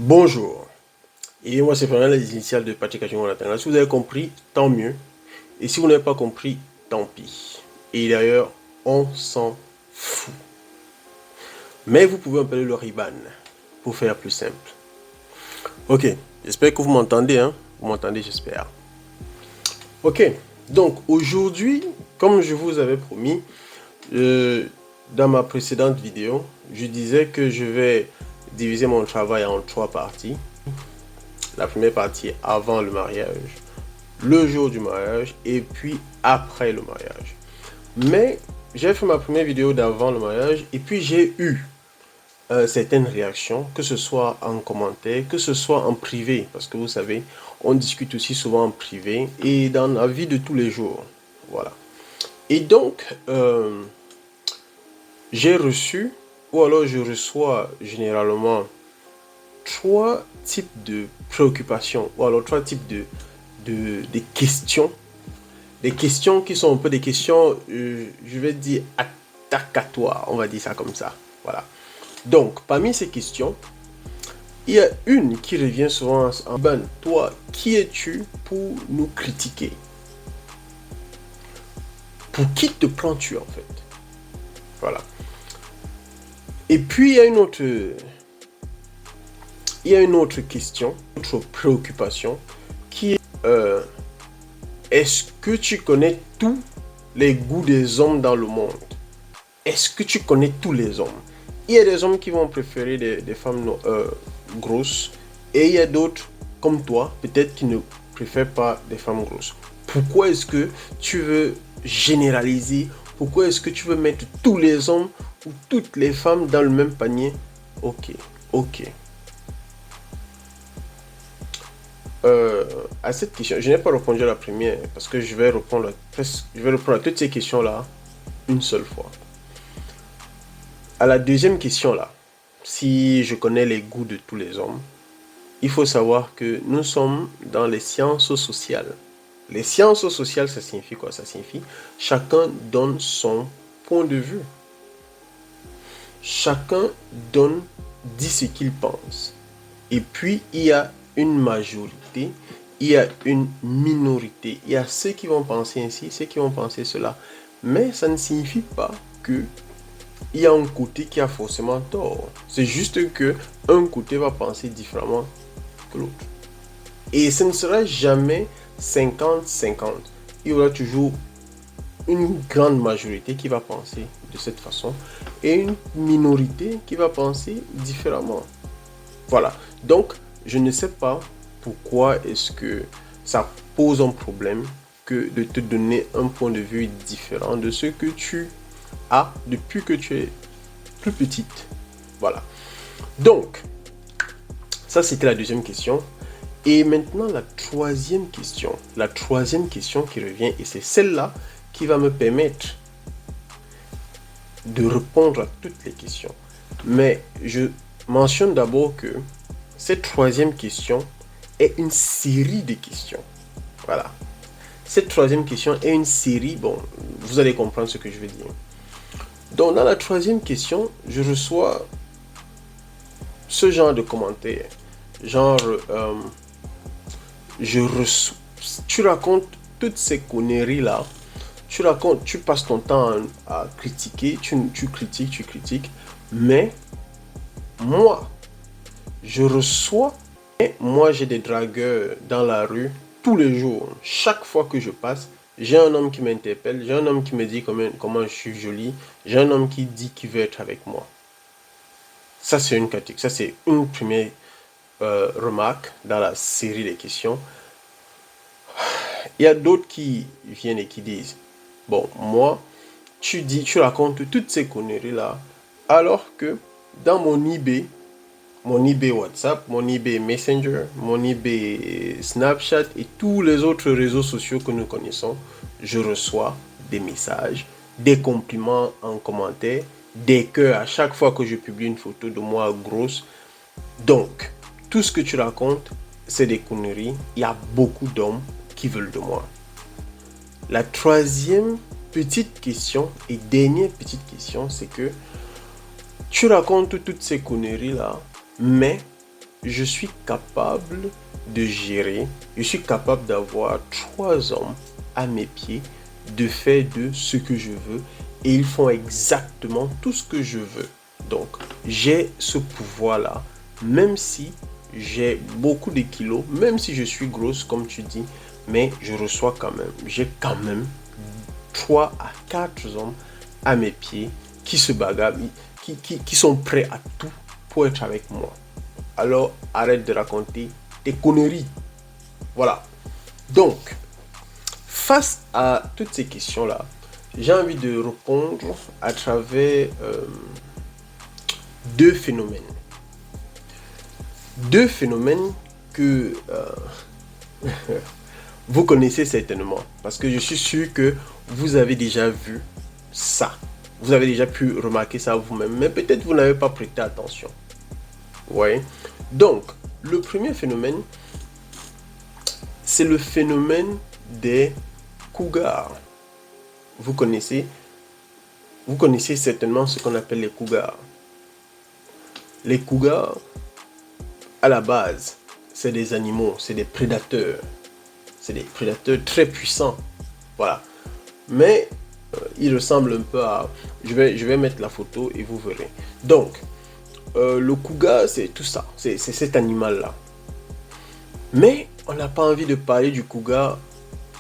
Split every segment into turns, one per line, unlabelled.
Bonjour, et moi c'est vraiment les initiales de Patrick Kachimon. Si vous avez compris, tant mieux. Et si vous n'avez pas compris, tant pis. Et d'ailleurs, on s'en fout. Mais vous pouvez appeler le Riban pour faire plus simple. Ok, j'espère que vous m'entendez, hein. Vous m'entendez, j'espère. Ok, donc aujourd'hui, comme je vous avais promis, dans ma précédente vidéo, je disais que je vais diviser mon travail en 3 parties. La première partie avant le mariage, le jour du mariage et puis après le mariage. Mais j'ai fait ma première vidéo d'avant le mariage et puis j'ai eu certaines réactions, que ce soit en commentaire, que ce soit en privé, parce que vous savez, on discute aussi souvent en privé et dans la vie de tous les jours. Voilà. Et donc, j'ai reçu, ou alors je reçois généralement 3 types de préoccupations, ou alors 3 types de questions. Des questions qui sont un peu des questions, je vais dire, attacatoires, on va dire ça comme ça. Voilà. Donc, parmi ces questions, il y a une qui revient souvent en ben, toi, qui es-tu pour nous critiquer? Pour qui te prends-tu en fait? Voilà. Et puis, il y a une autre question, une autre préoccupation qui est est-ce que tu connais tous les goûts des hommes dans le monde? Est-ce que tu connais tous les hommes? Il y a des hommes qui vont préférer des femmes grosses et il y a d'autres comme toi, peut-être qui ne préfèrent pas des femmes grosses. Pourquoi est-ce que tu veux généraliser? Pourquoi est-ce que tu veux mettre tous les hommes ou toutes les femmes dans le même panier? Ok. À cette question, je n'ai pas répondu à la première parce que je vais répondre à toutes ces questions-là une seule fois. À la deuxième question-là, si je connais les goûts de tous les hommes, il faut savoir que nous sommes dans les sciences sociales. Les sciences sociales, ça signifie quoi? Ça signifie chacun donne son point de vue. Chacun dit ce qu'il pense. Et puis, il y a une majorité, il y a une minorité. Il y a ceux qui vont penser ainsi, ceux qui vont penser cela. Mais ça ne signifie pas que il y a un côté qui a forcément tort. C'est juste que un côté va penser différemment que l'autre. Et ce ne sera jamais 50-50. Il y aura toujours une grande majorité qui va penser de cette façon et une minorité qui va penser différemment. Voilà. Donc, je ne sais pas pourquoi est-ce que ça pose un problème que de te donner un point de vue différent de ce que tu as depuis que tu es plus petite. Voilà. Donc, ça c'était la deuxième question. Et maintenant, la troisième question. La troisième question qui revient, et c'est celle-là qui va me permettre de répondre à toutes les questions. Mais je mentionne d'abord que cette troisième question est une série de questions. Voilà. Cette troisième question est une série, bon, vous allez comprendre ce que je veux dire. Donc, dans la troisième question, je reçois ce genre de commentaires. Genre, tu racontes toutes ces conneries-là. Tu passes ton temps à critiquer, tu critiques. Mais, moi, je reçois, et moi j'ai des dragueurs dans la rue tous les jours. Chaque fois que je passe, j'ai un homme qui m'interpelle, j'ai un homme qui me dit comment je suis jolie, j'ai un homme qui dit qu'il veut être avec moi. Ça c'est une catégorie, ça c'est une première remarque dans la série des questions. Il y a d'autres qui viennent et qui disent, bon, moi, tu racontes toutes ces conneries là, alors que dans mon eBay WhatsApp, mon eBay Messenger, mon eBay Snapchat et tous les autres réseaux sociaux que nous connaissons, je reçois des messages, des compliments en commentaire, des cœurs à chaque fois que je publie une photo de moi grosse. Donc, tout ce que tu racontes, c'est des conneries. Il y a beaucoup d'hommes qui veulent de moi. La troisième petite question et dernière petite question, c'est que tu racontes toutes ces conneries là, mais je suis capable de gérer, je suis capable d'avoir 3 hommes à mes pieds, de faire de ce que je veux, et ils font exactement tout ce que je veux. Donc, j'ai ce pouvoir-là, même si j'ai beaucoup de kilos, même si je suis grosse, comme tu dis, mais je reçois quand même, j'ai quand même 3 à 4 hommes à mes pieds qui se bagarrent, qui sont prêts à tout pour être avec moi. Alors, arrête de raconter des conneries. Voilà. Donc, face à toutes ces questions-là, j'ai envie de répondre à travers 2 phénomènes. 2 phénomènes que vous connaissez certainement. Parce que je suis sûr que vous avez déjà vu ça. Vous avez déjà pu remarquer ça vous-même. Mais peut-être vous n'avez pas prêté attention. Ouais. Donc, le premier phénomène, c'est le phénomène des cougars. Vous connaissez certainement ce qu'on appelle les cougars. Les cougars, à la base, c'est des animaux, c'est des prédateurs. C'est des prédateurs très puissants. Voilà. Mais ils ressemblent un peu à... Je vais mettre la photo et vous verrez. Donc, le cougar, c'est tout ça. C'est cet animal-là. Mais on n'a pas envie de parler du cougar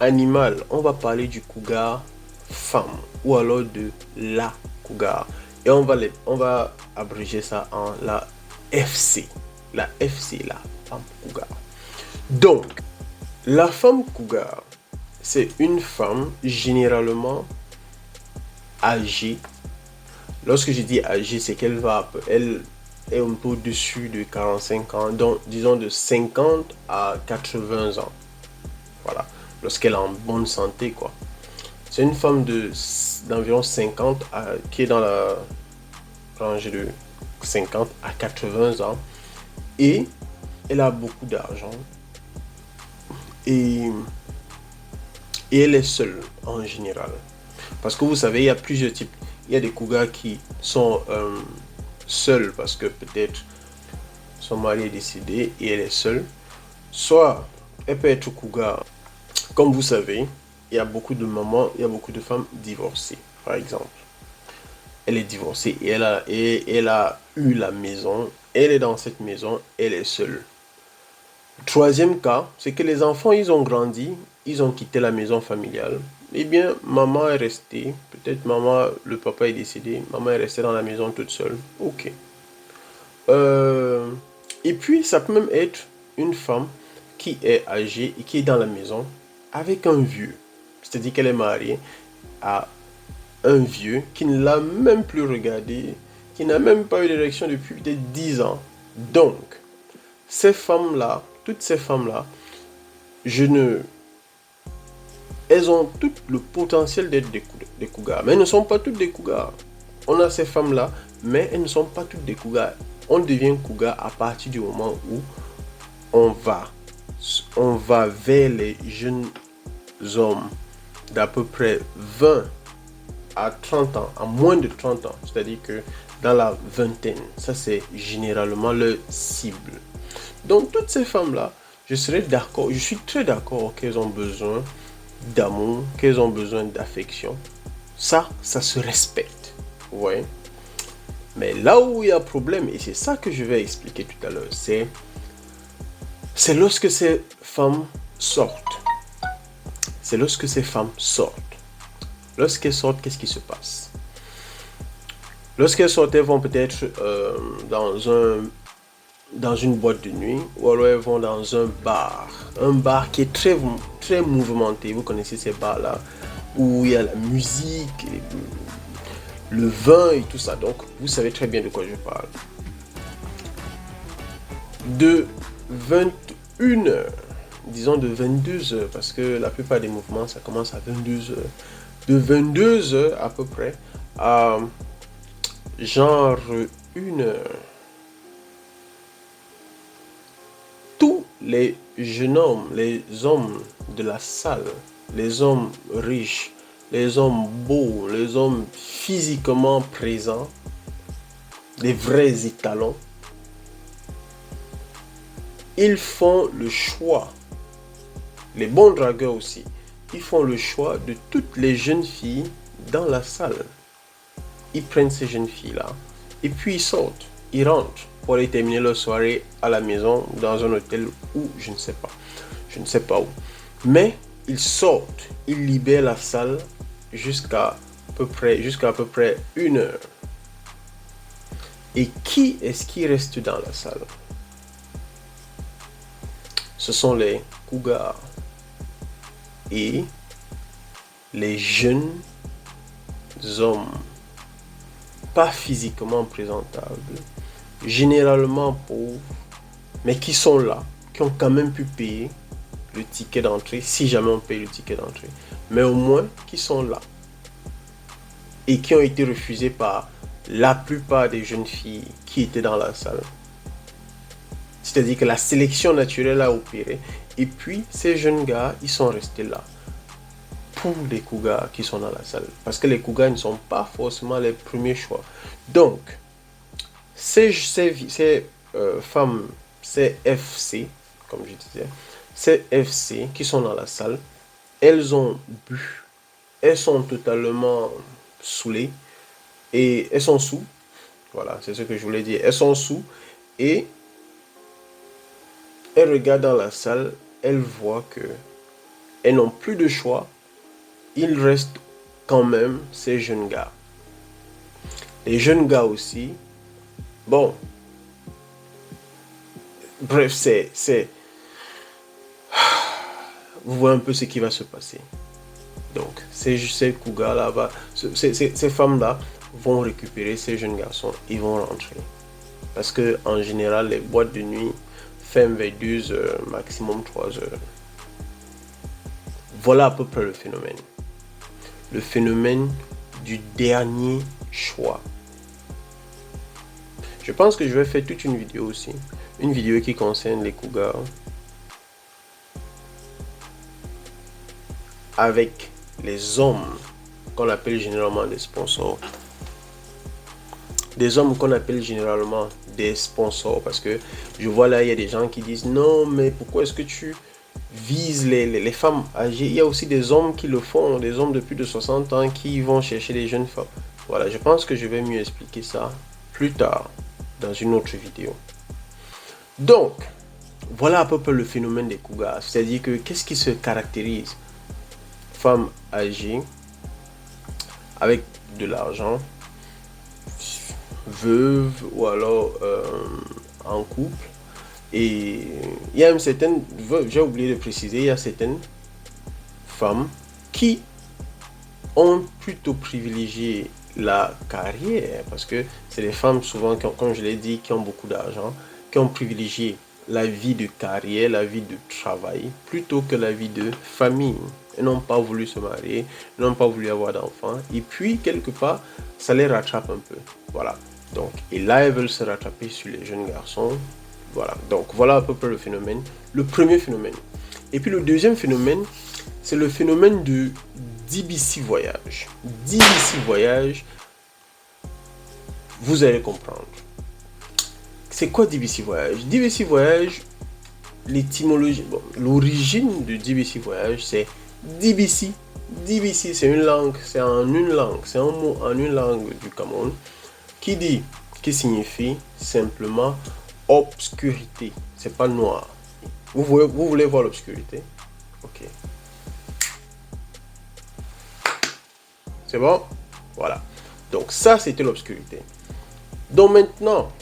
animal. On va parler du cougar femme. Ou alors de la cougar. Et on va abréger ça en la FC. La FC, la femme cougar. Donc, la femme cougar, c'est une femme généralement âgée. Lorsque je dis âgée, c'est qu'elle elle est un peu au-dessus de 45 ans, donc disons de 50 à 80 ans. Voilà, lorsqu'elle est en bonne santé, quoi. C'est une femme d'environ 50 qui est dans la rangée de 50 à 80 ans et elle a beaucoup d'argent et elle est seule en général. Parce que vous savez, il y a plusieurs types. Il y a des cougars qui sont seuls parce que peut-être son mari est décédé et elle est seule. Soit elle peut être cougar. Comme vous savez, il y a beaucoup de mamans, il y a beaucoup de femmes divorcées, par exemple. Elle est divorcée et elle a eu la maison. Elle est dans cette maison, elle est seule. Troisième cas, c'est que les enfants, ils ont grandi, ils ont quitté la maison familiale. Eh bien, maman est restée, peut-être le papa est décédé, maman est restée dans la maison toute seule. Ok. Et puis, ça peut même être une femme qui est âgée et qui est dans la maison avec un vieux. C'est-à-dire qu'elle est mariée à un vieux qui ne l'a même plus regardé, qui n'a même pas eu d'érection depuis peut-être 10 ans. Donc, ces femmes-là, toutes ces femmes-là, elles ont tout le potentiel d'être des cougars. Mais elles ne sont pas toutes des cougars. On a ces femmes-là, mais elles ne sont pas toutes des cougars. On devient cougar à partir du moment où on va vers les jeunes hommes d'à peu près 20 à 30 ans, à moins de 30 ans. C'est-à-dire que dans la vingtaine, ça c'est généralement leur cible. Donc toutes ces femmes-là, je suis très d'accord qu'elles ont besoin d'amour, qu'elles ont besoin d'affection. Ça se respecte. Vous voyez? Mais là où il y a problème, et c'est ça que je vais expliquer tout à l'heure, c'est lorsque ces femmes sortent. C'est lorsque ces femmes sortent. Lorsqu'elles sortent, qu'est-ce qui se passe? Lorsqu'elles sortent, elles vont peut-être dans une boîte de nuit, ou alors elles vont dans un bar qui est très, très mouvementé. Vous connaissez ces bars-là, où il y a la musique, le vin et tout ça. Donc, vous savez très bien de quoi je parle. De 21 heures, disons de 22 heures, parce que la plupart des mouvements, ça commence à 22 heures. De 22 heures à peu près à genre 1 heure. Tous les jeunes hommes, les hommes de la salle, les hommes riches, les hommes beaux, les hommes physiquement présents, les vrais étalons, ils font le choix, les bons dragueurs aussi, ils font le choix de toutes les jeunes filles dans la salle. Ils prennent ces jeunes filles-là et puis ils sortent, ils rentrent pour aller terminer leur soirée à la maison, dans un hôtel ou je ne sais pas où. Mais ils sortent, ils libèrent la salle jusqu'à peu près 1 heure. Et qui est-ce qui reste dans la salle? Ce sont les cougars et les jeunes hommes, pas physiquement présentables, généralement pauvres, mais qui sont là, qui ont quand même pu payer le ticket d'entrée, si jamais on paye le ticket d'entrée, mais au moins qui sont là et qui ont été refusés par la plupart des jeunes filles qui étaient dans la salle. C'est-à-dire que la sélection naturelle a opéré et puis ces jeunes gars, ils sont restés là pour les cougars qui sont dans la salle. Parce que les cougars ne sont pas forcément les premiers choix. Donc, ces femmes, ces FC, comme je disais, ces FC qui sont dans la salle, elles ont bu, elles sont totalement saoulées et elles sont sous. Voilà, c'est ce que je voulais dire. Elles sont sous et elles regardent dans la salle, elles voient que elles n'ont plus de choix. Il reste quand même ces jeunes gars. Les jeunes gars aussi, bon, bref, vous voyez un peu ce qui va se passer. Donc, ces cougars-là, ces femmes-là vont récupérer ces jeunes garçons, ils vont rentrer. Parce que en général, les boîtes de nuit ferment vers 2 heures, maximum 3 heures. Voilà à peu près le phénomène. Le phénomène du dernier choix. Je pense que je vais faire toute une vidéo aussi. Une vidéo qui concerne les cougars. Avec les hommes qu'on appelle généralement des sponsors. Des hommes qu'on appelle généralement des sponsors. Parce que je vois là, il y a des gens qui disent non, mais pourquoi est-ce que tu vises les femmes âgées? Il y a aussi des hommes qui le font, des hommes de plus de 60 ans qui vont chercher les jeunes femmes. Voilà, je pense que je vais mieux expliquer ça plus tard dans une autre vidéo. Donc, voilà à peu près le phénomène des cougars. C'est-à-dire que qu'est-ce qui se caractérise? Femmes âgées avec de l'argent, veuve ou alors en couple. Et il y a une certaine, j'ai oublié de préciser, il y a certaines femmes qui ont plutôt privilégié la carrière, parce que c'est des femmes souvent, comme je l'ai dit, qui ont beaucoup d'argent, qui ont privilégié la vie de carrière, la vie de travail, plutôt que la vie de famille. Elles n'ont pas voulu se marier, n'ont pas voulu avoir d'enfants, et puis quelque part, ça les rattrape un peu. Voilà. Donc, et là, elles veulent se rattraper sur les jeunes garçons. Voilà. Donc, voilà à peu près le phénomène. Le premier phénomène. Et puis le deuxième phénomène, c'est le phénomène de DBC Voyage. DBC Voyage, vous allez comprendre. C'est quoi DBC Voyage? DBC Voyage, l'étymologie, bon, l'origine de DBC Voyage, c'est DBC. DBC, c'est une langue, c'est en une langue, c'est un mot en une langue du Cameroun qui signifie simplement obscurité. C'est pas noir. Vous voulez voir l'obscurité? Ok. C'est bon? Voilà. Donc ça, c'était l'obscurité. Donc maintenant,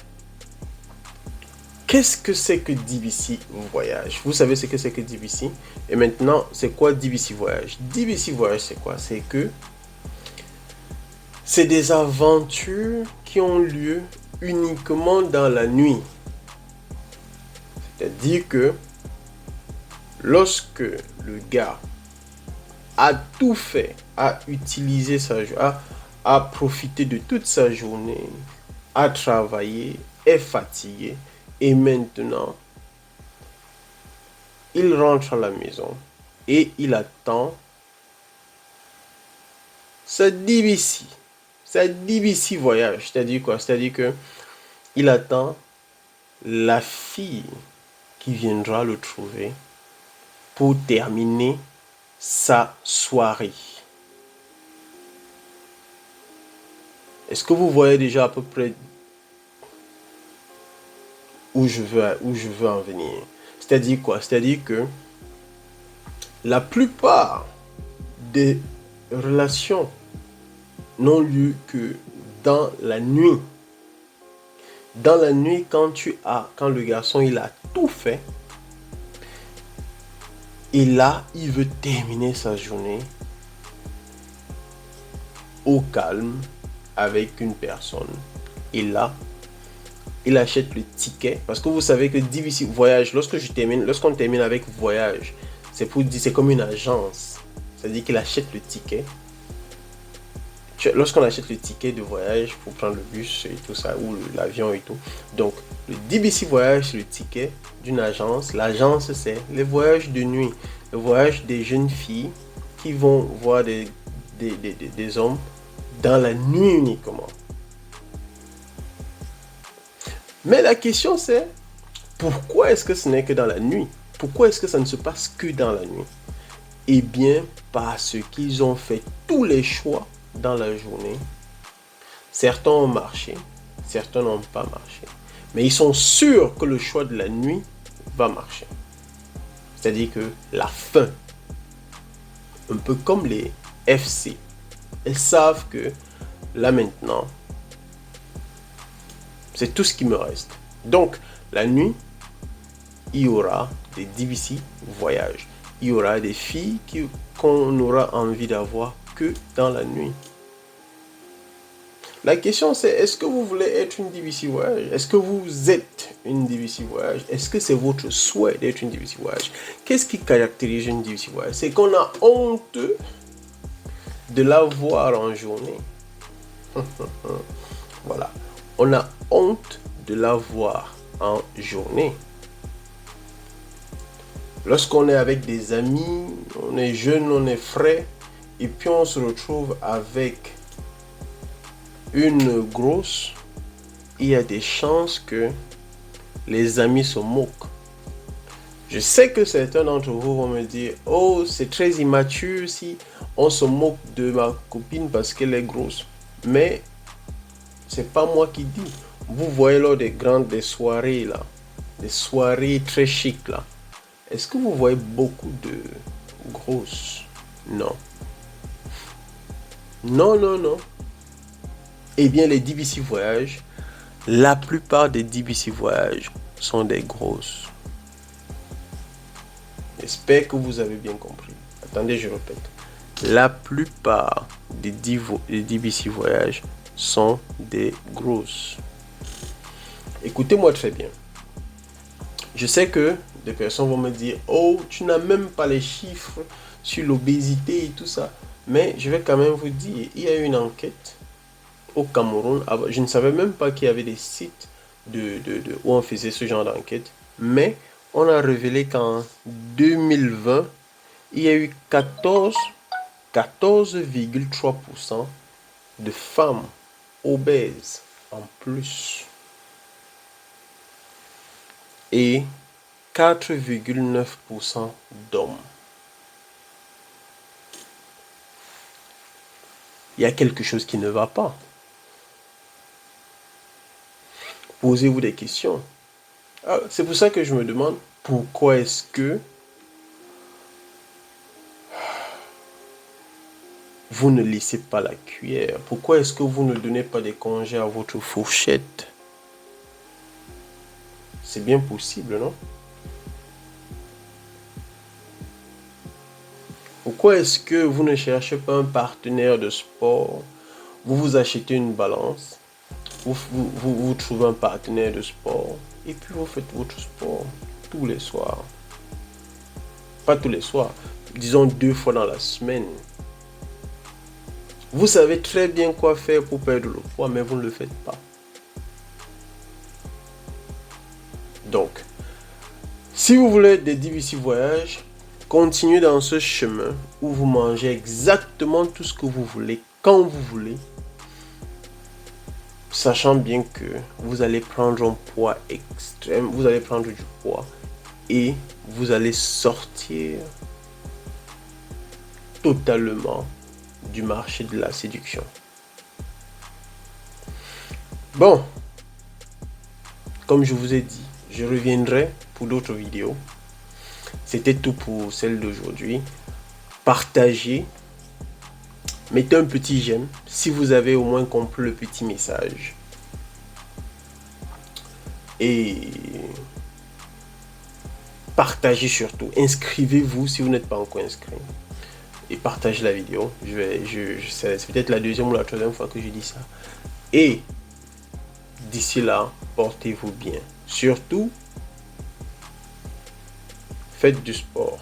qu'est-ce que c'est que DBC Voyage? Vous savez ce que c'est que DBC? Et maintenant, c'est quoi DBC Voyage? DBC Voyage, c'est quoi? C'est que c'est des aventures qui ont lieu uniquement dans la nuit. C'est-à-dire que lorsque le gars a tout fait, a utilisé a profité de toute sa journée, a travaillé, est fatigué, et maintenant, il rentre à la maison et il attend sa DBC. Sa DBC voyage. C'est-à-dire quoi? C'est-à-dire que il attend la fille qui viendra le trouver pour terminer sa soirée. Est-ce que vous voyez déjà à peu près où je veux en venir? C'est-à-dire quoi? C'est-à-dire que la plupart des relations n'ont lieu que dans la nuit. Dans la nuit, quand le garçon il a tout fait, et là, il veut terminer sa journée au calme avec une personne. Et là, il achète le ticket. Parce que vous savez que DVC Voyage, lorsqu'on termine avec Voyage, c'est comme une agence. C'est-à-dire qu'il achète le ticket. Lorsqu'on achète le ticket de voyage pour prendre le bus et tout ça, ou l'avion et tout. Donc, le DBC Voyage, c'est le ticket d'une agence. L'agence, c'est les voyages de nuit. Le voyage des jeunes filles qui vont voir des hommes dans la nuit uniquement. Mais la question, c'est pourquoi est-ce que ce n'est que dans la nuit? Pourquoi est-ce que ça ne se passe que dans la nuit? Eh bien, parce qu'ils ont fait tous les choix dans la journée. Certains ont marché, certains n'ont pas marché. Mais ils sont sûrs que le choix de la nuit va marcher. C'est-à-dire que la fin, un peu comme les FC, elles savent que là maintenant, c'est tout ce qui me reste. Donc, la nuit, il y aura des DVC voyages. Il y aura des filles qu'on aura envie d'avoir que dans la nuit. La question c'est, est-ce que vous voulez être une DVC voyage? Est-ce que vous êtes une DVC voyage? Est-ce que c'est votre souhait d'être une DVC voyage? Qu'est-ce qui caractérise une DVC voyage? C'est qu'on a honte de la voir en journée. Voilà. On a honte de la voir en journée. Lorsqu'on est avec des amis, on est jeune, on est frais, et puis on se retrouve avec une grosse, il y a des chances que les amis se moquent. Je sais que certains d'entre vous vont me dire, oh, c'est très immature si on se moque de ma copine parce qu'elle est grosse. Mais c'est pas moi qui dis. Vous voyez lors des soirées là, des soirées très chic là. Est-ce que vous voyez beaucoup de grosses? Non. Non, non, non. Eh bien, les DVC voyages, la plupart des DVC voyages sont des grosses. J'espère que vous avez bien compris. Attendez, je répète. La plupart des DVC voyages sont des grosses. Écoutez-moi très bien. Je sais que des personnes vont me dire, oh, tu n'as même pas les chiffres sur l'obésité et tout ça. Mais je vais quand même vous dire, il y a eu une enquête au Cameroun. Je ne savais même pas qu'il y avait des sites où on faisait ce genre d'enquête. Mais on a révélé qu'en 2020, il y a eu 14,3% de femmes obèses en plus. Et 4,9% d'hommes. Il y a quelque chose qui ne va pas. Posez-vous des questions. C'est pour ça que je me demande pourquoi est-ce que vous ne laissez pas la cuillère? Pourquoi est-ce que vous ne donnez pas des congés à votre fourchette? C'est bien possible, non? Pourquoi est-ce que vous ne cherchez pas un partenaire de sport? Vous vous achetez une balance, vous trouvez un partenaire de sport et puis vous faites votre sport tous les soirs. Pas tous les soirs, disons 2 fois dans la semaine. Vous savez très bien quoi faire pour perdre le poids, mais vous ne le faites pas. Donc, si vous voulez des DVC voyages, continuez dans ce chemin où vous mangez exactement tout ce que vous voulez, quand vous voulez, sachant bien que vous allez prendre un poids extrême, vous allez prendre du poids et vous allez sortir totalement du marché de la séduction. Bon, comme je vous ai dit, je reviendrai pour d'autres vidéos. C'était tout pour celle d'aujourd'hui. Partagez, mettez un petit j'aime si vous avez au moins compris le petit message. Et partagez surtout. Inscrivez-vous si vous n'êtes pas encore inscrit. Et partagez la vidéo. C'est peut-être la deuxième ou la troisième fois que je dis ça. Et d'ici là, portez-vous bien. Surtout, faites du sport.